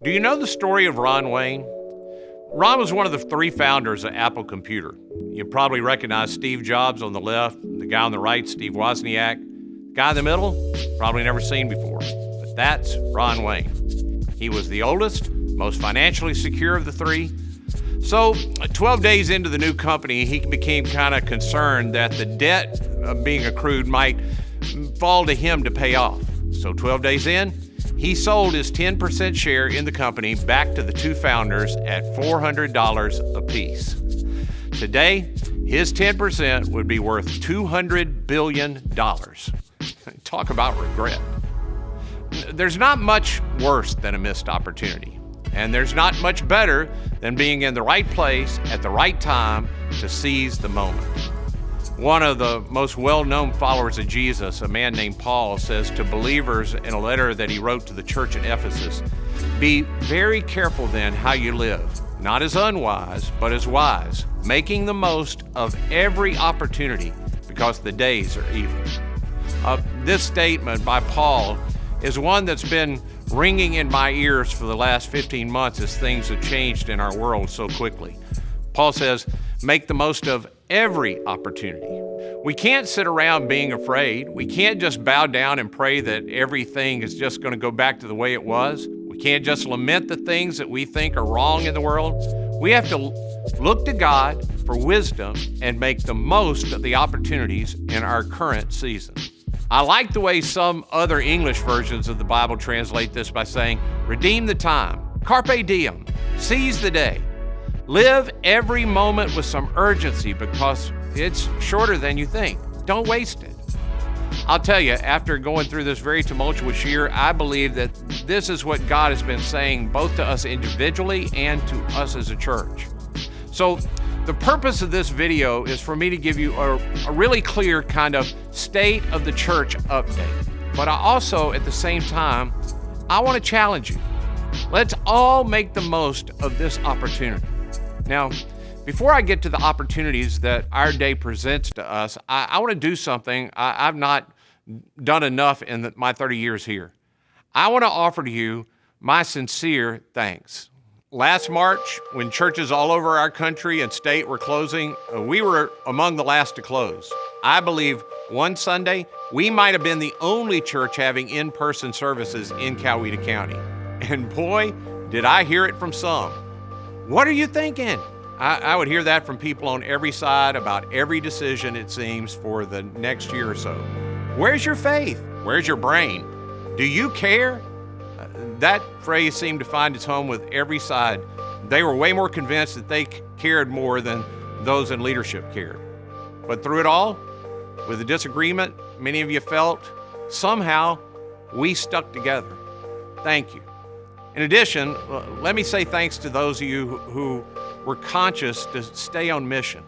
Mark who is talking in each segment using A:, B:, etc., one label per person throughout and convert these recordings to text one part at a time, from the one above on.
A: Do you know the story of Ron Wayne? Ron was one of the three founders of Apple Computer. You probably recognize Steve Jobs on the left, the guy on the right, Steve Wozniak. The guy in the middle, probably never seen before. But that's Ron Wayne. He was the oldest, most financially secure of the three. So 12 days into the new company, he became kind of concerned that the debt being accrued might fall to him to pay off. So 12 days in, he sold his 10% share in the company back to the two founders at $400 apiece. Today, his 10% would be worth $200 billion. Talk about regret. There's not much worse than a missed opportunity, and there's not much better than being in the right place at the right time to seize the moment. One of the most well-known followers of Jesus, a man named Paul, says to believers in a letter that he wrote to the church in Ephesus, "Be very careful then how you live, not as unwise, but as wise, making the most of every opportunity because the days are evil." This statement by Paul is one that's been ringing in my ears for the last 15 months as things have changed in our world so quickly. Paul says, make the most of every opportunity. We can't sit around being afraid. We can't just bow down and pray that everything is just going to go back to the way it was. We can't just lament the things that we think are wrong in the world. We have to look to God for wisdom and make the most of the opportunities in our current season. I like the way some other English versions of the Bible translate this by saying, redeem the time, carpe diem, seize the day. Live every moment with some urgency because it's shorter than you think. Don't waste it. I'll tell you, after going through this very tumultuous year, I believe that this is what God has been saying both to us individually and to us as a church. So the purpose of this video is for me to give you a really clear kind of state of the church update. But I also, at the same time, I want to challenge you. Let's all make the most of this opportunity. Now, before I get to the opportunities that our day presents to us, I want to do something I've not done enough in my 30 years here. I want to offer to you my sincere thanks. Last March, when churches all over our country and state were closing, we were among the last to close. I believe one Sunday, we might have been the only church having in-person services in Coweta County. And boy, did I hear it from some. What are you thinking? I would hear that from people on every side about every decision, it seems, for the next year or so. Where's your faith? Where's your brain? Do you care? That phrase seemed to find its home with every side. They were way more convinced that they cared more than those in leadership cared. But through it all, with the disagreement many of you felt, somehow we stuck together. Thank you. In addition, let me say thanks to those of you who were conscious to stay on mission.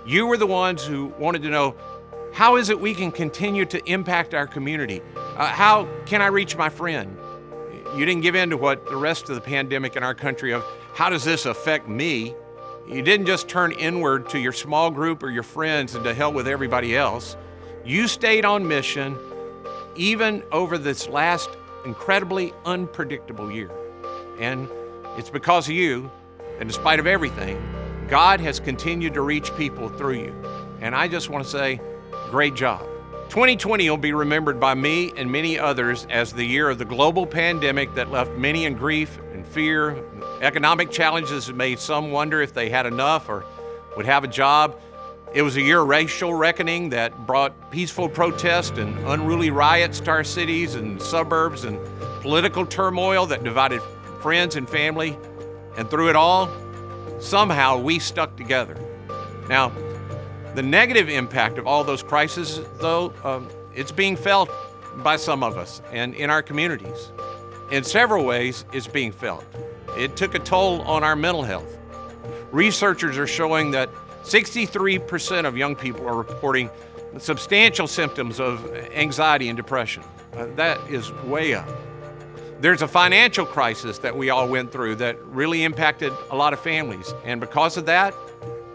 A: You were the ones who wanted to know, how is it we can continue to impact our community? How can I reach my friend? You didn't give in to what the rest of the pandemic in our country of, how does this affect me? You didn't just turn inward to your small group or your friends and to hell with everybody else. You stayed on mission even over this last incredibly unpredictable year. And it's because of you, and in spite of everything, God has continued to reach people through you. And I just want to say, great job. 2020 will be remembered by me and many others as the year of the global pandemic that left many in grief and fear. Economic challenges have made some wonder if they had enough or would have a job. It was a year of racial reckoning that brought peaceful protest and unruly riots to our cities and suburbs, and political turmoil that divided friends and family. And through it all, somehow we stuck together. Now, the negative impact of all those crises, though, it's being felt by some of us and in our communities. In several ways, it's being felt. It took a toll on our mental health. Researchers are showing that 63% of young people are reporting substantial symptoms of anxiety and depression. That is way up. There's a financial crisis that we all went through that really impacted a lot of families. And because of that,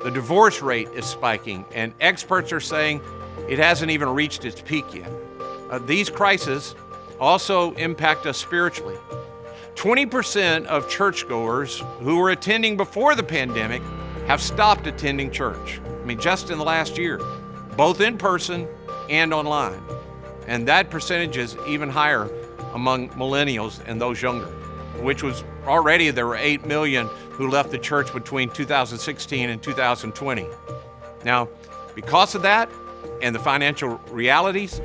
A: the divorce rate is spiking, and experts are saying it hasn't even reached its peak yet. These crises also impact us spiritually. 20% of churchgoers who were attending before the pandemic have stopped attending church. I mean, just in the last year, both in person and online. And that percentage is even higher among millennials and those younger, which was already there were 8 million who left the church between 2016 and 2020. Now, because of that and the financial realities,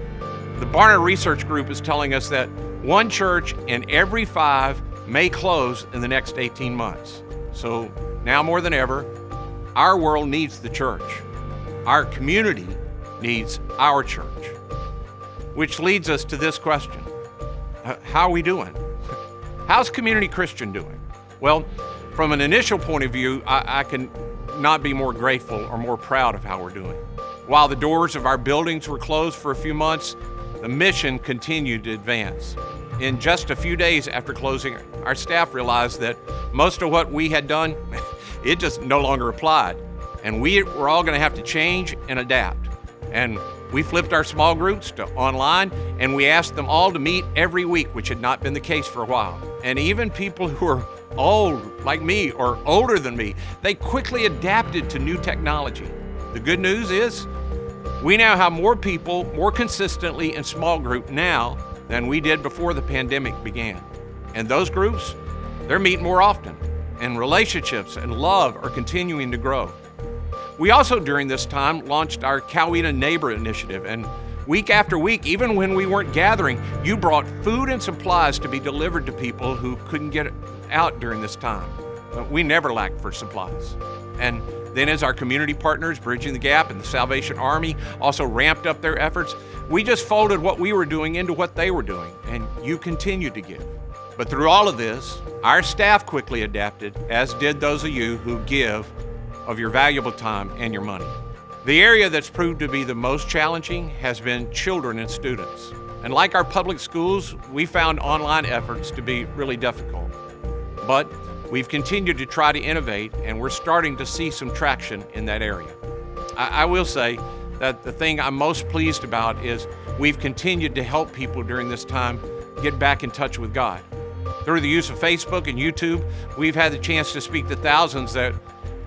A: the Barna Research Group is telling us that one church in every 5 may close in the next 18 months. So now more than ever, our world needs the church. Our community needs our church. Which leads us to this question. How are we doing? How's Community Christian doing? Well, from an initial point of view, I can not be more grateful or more proud of how we're doing. While the doors of our buildings were closed for a few months, the mission continued to advance. In just a few days after closing, our staff realized that most of what we had done, it just no longer applied. And we were all going to have to change and adapt. And we flipped our small groups to online, and we asked them all to meet every week, which had not been the case for a while. And even people who are old, like me, or older than me, they quickly adapted to new technology. The good news is, we now have more people more consistently in small group now than we did before the pandemic began. And those groups, they're meeting more often, and relationships and love are continuing to grow. We also, during this time, launched our Coweta Neighbor Initiative, and week after week, even when we weren't gathering, you brought food and supplies to be delivered to people who couldn't get out during this time. We never lacked for supplies. And then as our community partners, Bridging the Gap and the Salvation Army, also ramped up their efforts, we just folded what we were doing into what they were doing, and you continued to give. But through all of this, our staff quickly adapted, as did those of you who give of your valuable time and your money. The area that's proved to be the most challenging has been children and students. And like our public schools, we found online efforts to be really difficult. But we've continued to try to innovate, and we're starting to see some traction in that area. I will say that the thing I'm most pleased about is we've continued to help people during this time get back in touch with God. Through the use of Facebook and YouTube, we've had the chance to speak to thousands that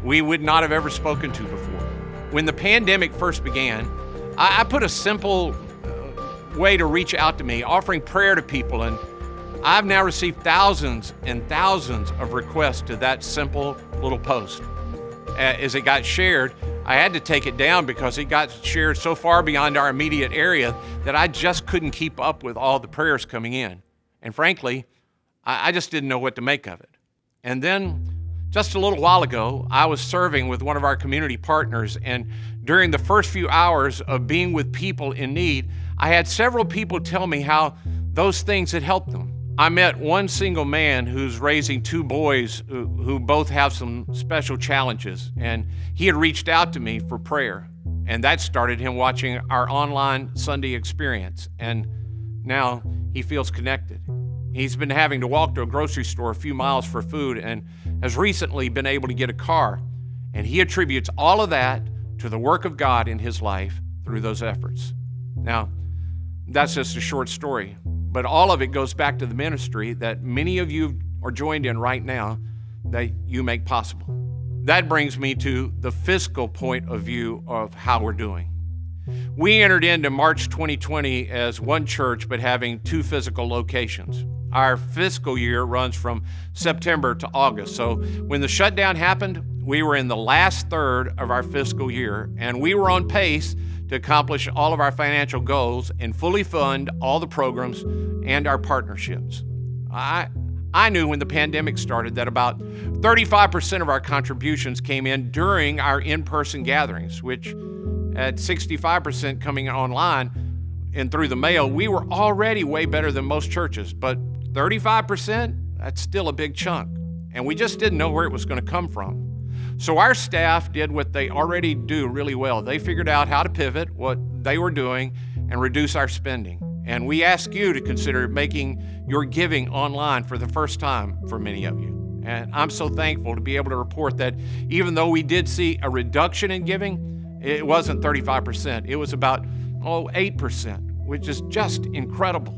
A: we would not have ever spoken to before. When the pandemic first began, I put a simple way to reach out to me, offering prayer to people, and I've now received thousands and thousands of requests to that simple little post. As it got shared, I had to take it down because it got shared so far beyond our immediate area that I just couldn't keep up with all the prayers coming in. And frankly, I just didn't know what to make of it. And then just a little while ago, I was serving with one of our community partners, and during the first few hours of being with people in need, I had several people tell me how those things had helped them. I met one single man who's raising 2 boys who both have some special challenges, and he had reached out to me for prayer, and that started him watching our online Sunday experience, and now he feels connected. He's been having to walk to a grocery store a few miles for food and has recently been able to get a car, and he attributes all of that to the work of God in his life through those efforts. Now, that's just a short story, but all of it goes back to the ministry that many of you are joined in right now that you make possible. That brings me to the fiscal point of view of how we're doing. We entered into March 2020 as one church, but having 2 physical locations. Our fiscal year runs from September to August. So when the shutdown happened, we were in the last third of our fiscal year, and we were on pace to accomplish all of our financial goals and fully fund all the programs and our partnerships. I knew when the pandemic started that about 35% of our contributions came in during our in-person gatherings, which at 65% coming online and through the mail, we were already way better than most churches, but 35%, that's still a big chunk. And we just didn't know where it was going to come from. So our staff did what they already do really well. They figured out how to pivot what they were doing and reduce our spending. And we ask you to consider making your giving online for the first time for many of you. And I'm so thankful to be able to report that even though we did see a reduction in giving, it wasn't 35%. It was about 8%, which is just incredible.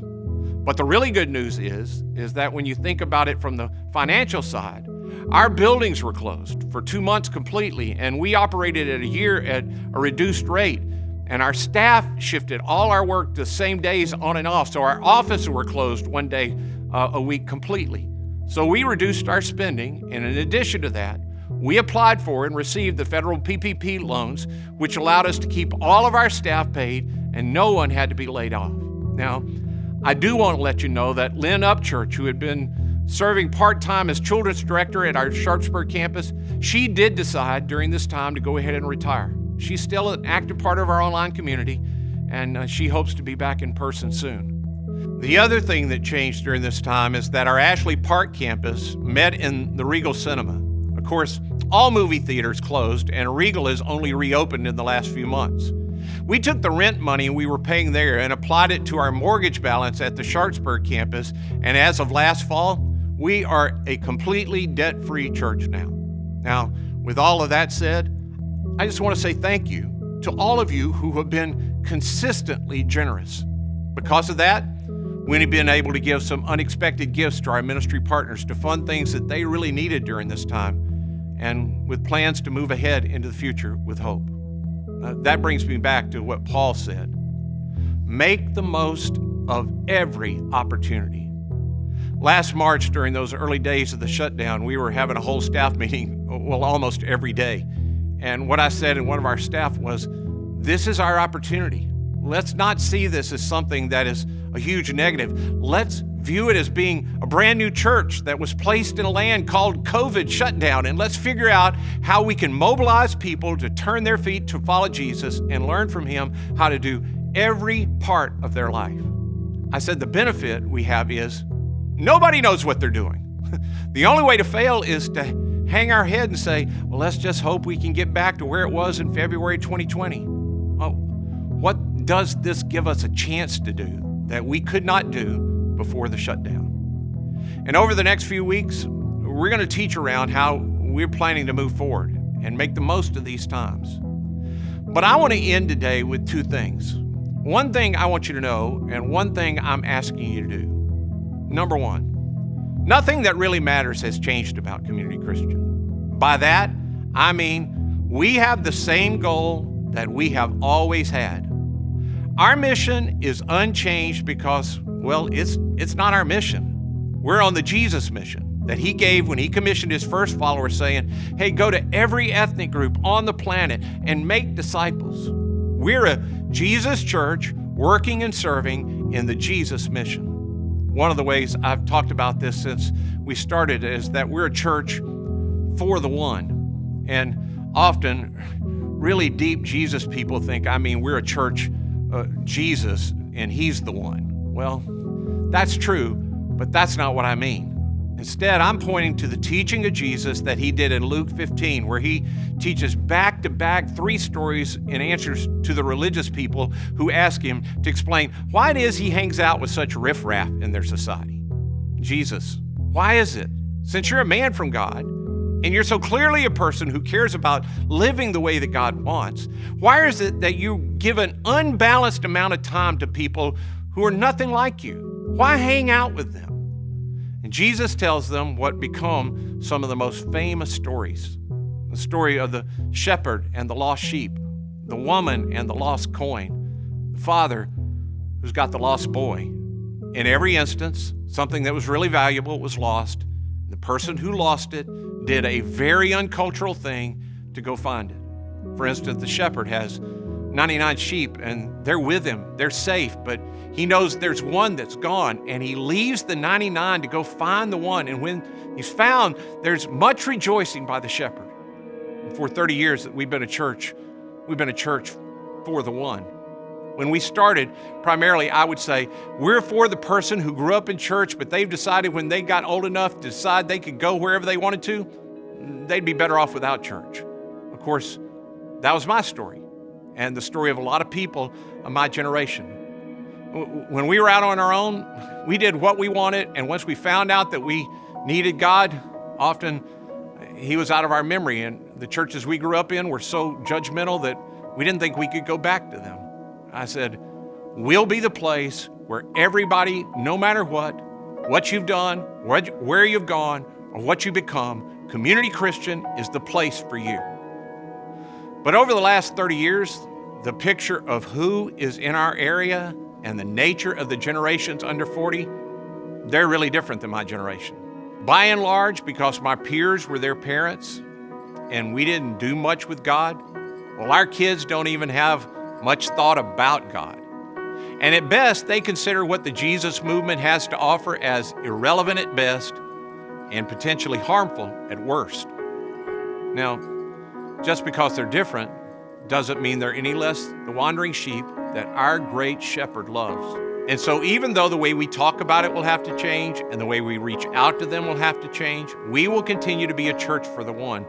A: But the really good news is that when you think about it from the financial side, our buildings were closed for 2 months completely, and we operated at a year at a reduced rate. And our staff shifted all our work to the same days on and off. So our offices were closed 1 day a week completely. So we reduced our spending, and in addition to that, we applied for and received the federal PPP loans, which allowed us to keep all of our staff paid and no one had to be laid off. Now, I do want to let you know that Lynn Upchurch, who had been serving part-time as children's director at our Sharpsburg campus, she did decide during this time to go ahead and retire. She's still an active part of our online community, and she hopes to be back in person soon. The other thing that changed during this time is that our Ashley Park campus met in the Regal Cinema. Of course, all movie theaters closed, and Regal has only reopened in the last few months. We took the rent money we were paying there and applied it to our mortgage balance at the Sharpsburg campus, and as of last fall, we are a completely debt-free church now. Now, with all of that said, I just want to say thank you to all of you who have been consistently generous. Because of that, we've been able to give some unexpected gifts to our ministry partners to fund things that they really needed during this time, and with plans to move ahead into the future with hope. That brings me back to what Paul said. Make the most of every opportunity. Last March, during those early days of the shutdown, we were having a whole staff meeting, well, almost every day. And what I said in one of our staff was, this is our opportunity. Let's not see this as something that is a huge negative. Let's view it as being a brand new church that was placed in a land called COVID shutdown. And let's figure out how we can mobilize people to turn their feet to follow Jesus and learn from him how to do every part of their life. I said the benefit we have is nobody knows what they're doing. The only way to fail is to hang our head and say, well, let's just hope we can get back to where it was in February 2020. Well, what does this give us a chance to do that we could not do before the shutdown? And over the next few weeks, we're going to teach around how we're planning to move forward and make the most of these times. But I want to end today with two things. One thing I want you to know, and one thing I'm asking you to do. Number one, nothing that really matters has changed about Community Christian. By that, I mean we have the same goal that we have always had. Our mission is unchanged because, well, it's not our mission. We're on the Jesus mission that he gave when he commissioned his first followers, saying, hey, go to every ethnic group on the planet and make disciples. We're a Jesus church working and serving in the Jesus mission. One of the ways I've talked about this since we started is that we're a church for the one. And often, really deep Jesus people think, we're a church, Jesus, and he's the one. Well, that's true, but that's not what I mean. Instead, I'm pointing to the teaching of Jesus that he did in Luke 15, where he teaches back-to-back 3 stories in answers to the religious people who ask him to explain why it is he hangs out with such riffraff in their society. Jesus, why is it, since you're a man from God, and you're so clearly a person who cares about living the way that God wants, why is it that you give an unbalanced amount of time to people who are nothing like you? Why hang out with them? And Jesus tells them what become some of the most famous stories. The story of the shepherd and the lost sheep, the woman and the lost coin, the father who's got the lost boy. In every instance, something that was really valuable was lost. The person who lost it did a very uncultural thing to go find it. For instance, the shepherd has 99 sheep and they're with him. They're safe, but he knows there's one that's gone, and he leaves the 99 to go find the one. And when he's found, there's much rejoicing by the shepherd. And for 30 years that we've been a church for the one. When we started, primarily, I would say, we're for the person who grew up in church, but they've decided when they got old enough to decide they could go wherever they wanted to, they'd be better off without church. Of course, that was my story, and the story of a lot of people of my generation. When we were out on our own, we did what we wanted, and once we found out that we needed God, often he was out of our memory, and the churches we grew up in were so judgmental that we didn't think we could go back to them. I said, we'll be the place where everybody, no matter what you've done, where you've gone, or what you become, Community Christian is the place for you. But over the last 30 years, the picture of who is in our area and the nature of the generations under 40, they're really different than my generation. By and large, because my peers were their parents and we didn't do much with God, well, our kids don't even have much thought about God. And at best, they consider what the Jesus movement has to offer as irrelevant at best and potentially harmful at worst. Now, just because they're different doesn't mean they're any less the wandering sheep that our great shepherd loves. And so even though the way we talk about it will have to change and the way we reach out to them will have to change, we will continue to be a church for the one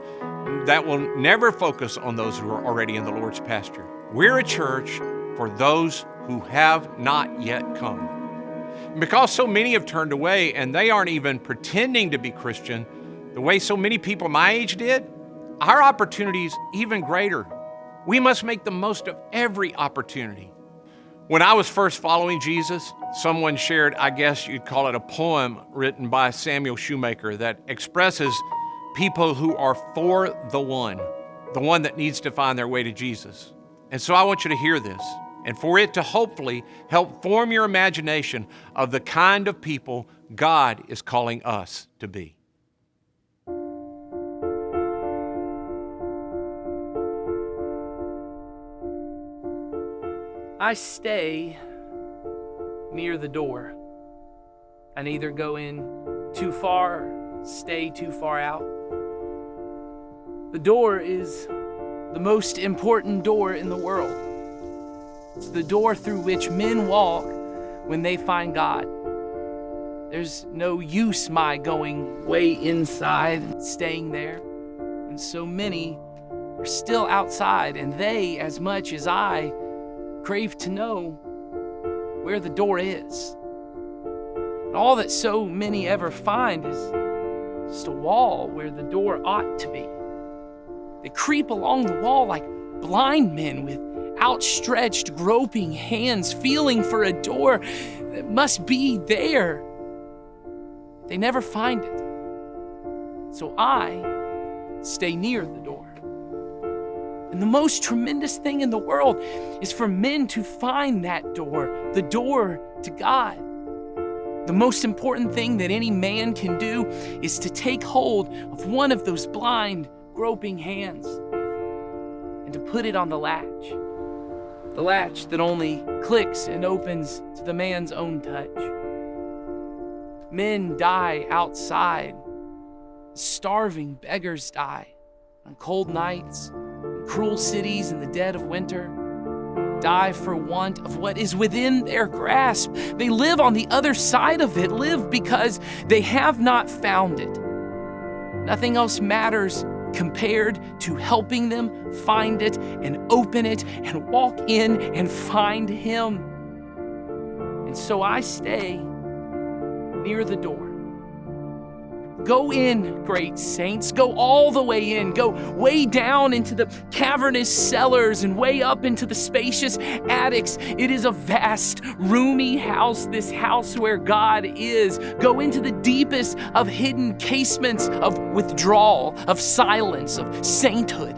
A: that will never focus on those who are already in the Lord's pasture. We're a church for those who have not yet come. And because so many have turned away and they aren't even pretending to be Christian the way so many people my age did, our opportunity is even greater. We must make the most of every opportunity. When I was first following Jesus, someone shared, I guess you'd call it a poem written by Samuel Shoemaker that expresses people who are for the one that needs to find their way to Jesus. And so I want you to hear this, and for it to hopefully help form your imagination of the kind of people God is calling us to be.
B: I stay near the door. I neither go in too far or stay too far out. The door is the most important door in the world. It's the door through which men walk when they find God. There's no use my going way inside and staying there. And so many are still outside, and they, as much as I, crave to know where the door is. And all that so many ever find is just a wall where the door ought to be. They creep along the wall like blind men with outstretched, groping hands, feeling for a door that must be there. They never find it. So I stay near the door. And the most tremendous thing in the world is for men to find that door, the door to God. The most important thing that any man can do is to take hold of one of those blind, groping hands and to put it on the latch that only clicks and opens to the man's own touch. Men die outside. Starving beggars die on cold nights. Cruel cities in the dead of winter die for want of what is within their grasp. They live on the other side of it, live because they have not found it. Nothing else matters compared to helping them find it and open it and walk in and find Him. And so I stay near the door. Go in, great saints. Go all the way in. Go way down into the cavernous cellars and way up into the spacious attics. It is a vast, roomy house, this house where God is. Go into the deepest of hidden casements of withdrawal, of silence, of sainthood.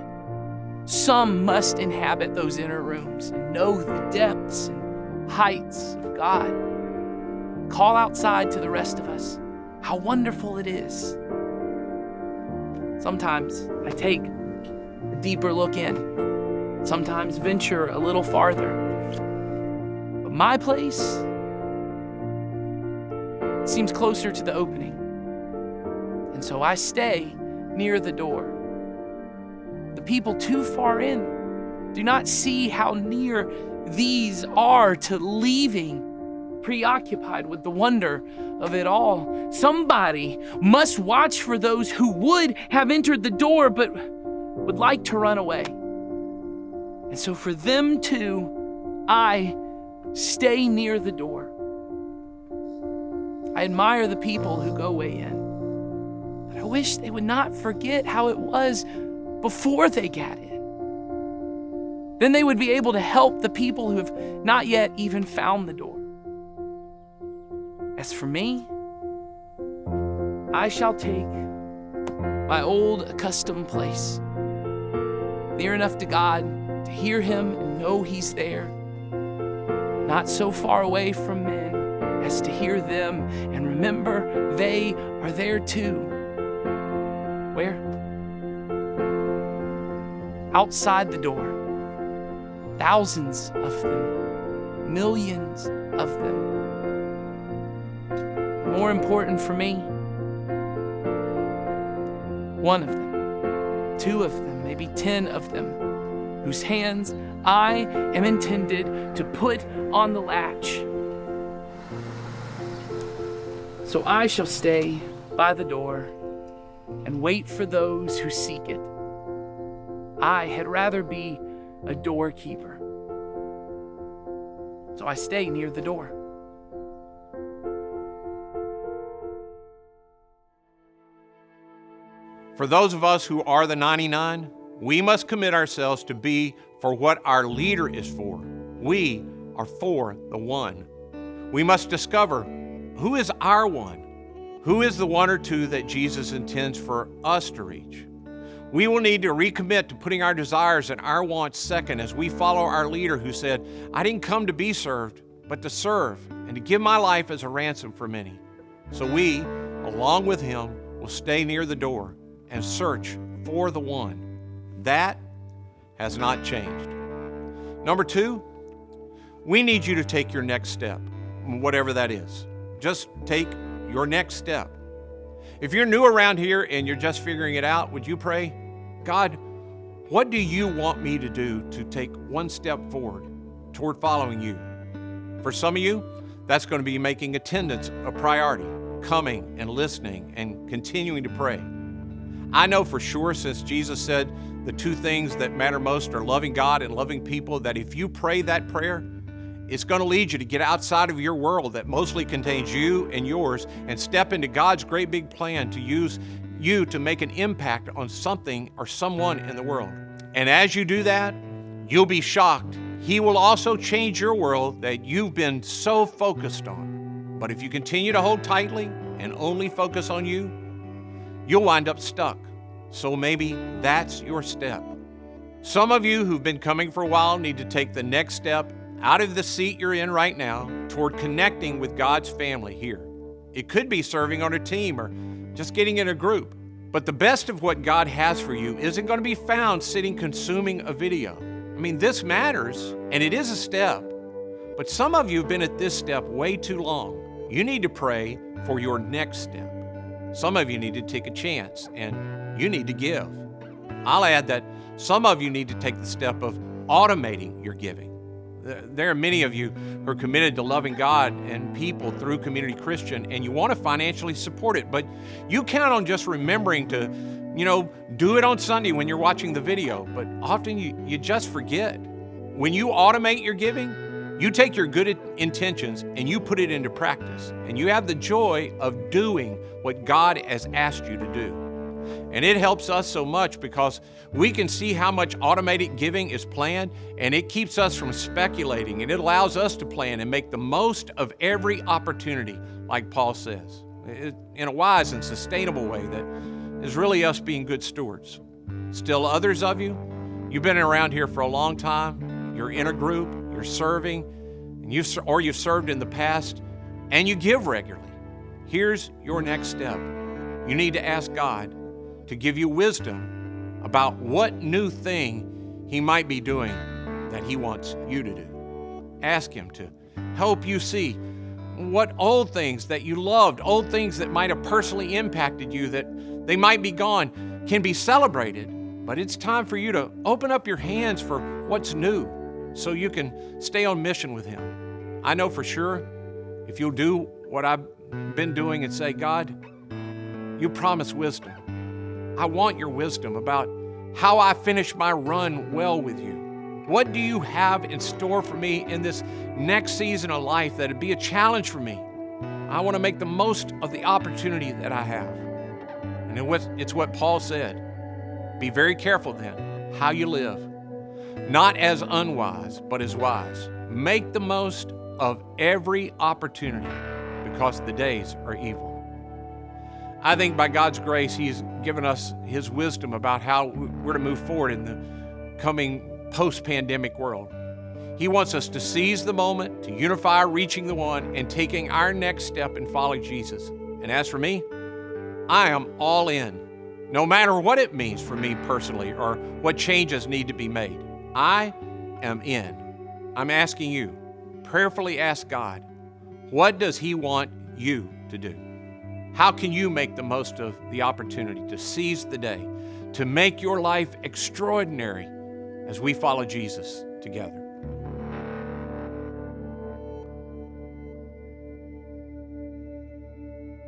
B: Some must inhabit those inner rooms and know the depths and heights of God. Call outside to the rest of us how wonderful it is. Sometimes I take a deeper look in, sometimes venture a little farther. But my place seems closer to the opening. And so I stay near the door. The people too far in do not see how near these are to leaving, preoccupied with the wonder of it all. Somebody must watch for those who would have entered the door but would like to run away. And so for them too, I stay near the door. I admire the people who go way in, but I wish they would not forget how it was before they got in. Then they would be able to help the people who have not yet even found the door. As for me, I shall take my old accustomed place, near enough to God to hear him and know he's there, not so far away from men as to hear them and remember they are there too. Where? Outside the door, thousands of them, millions of them. More important for me, one of them, two of them, maybe 10 of them, whose hands I am intended to put on the latch. So I shall stay by the door and wait for those who seek it. I had rather be a doorkeeper. So I stay near the door.
A: For those of us who are the 99, we must commit ourselves to be for what our leader is for. We are for the one. We must discover who is our one, who is the one or two that Jesus intends for us to reach. We will need to recommit to putting our desires and our wants second as we follow our leader who said, I didn't come to be served, but to serve and to give my life as a ransom for many. So we, along with him, will stay near the door and search for the one. That has not changed. Number 2, we need you to take your next step, whatever that is. Just take your next step. If you're new around here and you're just figuring it out, would you pray, God, what do you want me to do to take one step forward toward following you? For some of you, that's going to be making attendance a priority, coming and listening and continuing to pray. I know for sure, since Jesus said the 2 things that matter most are loving God and loving people, that if you pray that prayer, it's going to lead you to get outside of your world that mostly contains you and yours and step into God's great big plan to use you to make an impact on something or someone in the world. And as you do that, you'll be shocked. He will also change your world that you've been so focused on. But if you continue to hold tightly and only focus on you, you'll wind up stuck. So maybe that's your step. Some of you who've been coming for a while need to take the next step out of the seat you're in right now toward connecting with God's family here. It could be serving on a team or just getting in a group. But the best of what God has for you isn't going to be found sitting consuming a video. I mean, this matters, and it is a step. But some of you have been at this step way too long. You need to pray for your next step. Some of you need to take a chance, and you need to give. I'll add that some of you need to take the step of automating your giving. There are many of you who are committed to loving God and people through Community Christian, and you want to financially support it, but you count on just remembering to, do it on Sunday when you're watching the video, but often you just forget. When you automate your giving, you take your good intentions and you put it into practice, and you have the joy of doing what God has asked you to do. And it helps us so much because we can see how much automated giving is planned, and it keeps us from speculating, and it allows us to plan and make the most of every opportunity, like Paul says, in a wise and sustainable way that is really us being good stewards. Still others of you, you've been around here for a long time, you're in a group, you're serving, and you've served in the past, and you give regularly. Here's your next step. You need to ask God to give you wisdom about what new thing He might be doing that He wants you to do. Ask Him to help you see what old things that you loved, old things that might have personally impacted you, that they might be gone, can be celebrated. But it's time for you to open up your hands for what's new so you can stay on mission with Him. I know for sure if you'll do what I've been doing and say, God, you promise wisdom. I want your wisdom about how I finish my run well with you. What do you have in store for me in this next season of life that'd be a challenge for me? I want to make the most of the opportunity that I have. And it's what Paul said. Be very careful then how you live, not as unwise, but as wise. Make the most of every opportunity because the days are evil. I think by God's grace, He's given us His wisdom about how we're to move forward in the coming post-pandemic world. He wants us to seize the moment, to unify, reaching the one, and taking our next step in following Jesus. And as for me, I am all in, no matter what it means for me personally or what changes need to be made. I am in. I'm asking you, prayerfully ask God, what does He want you to do? How can you make the most of the opportunity to seize the day, to make your life extraordinary as we follow Jesus together?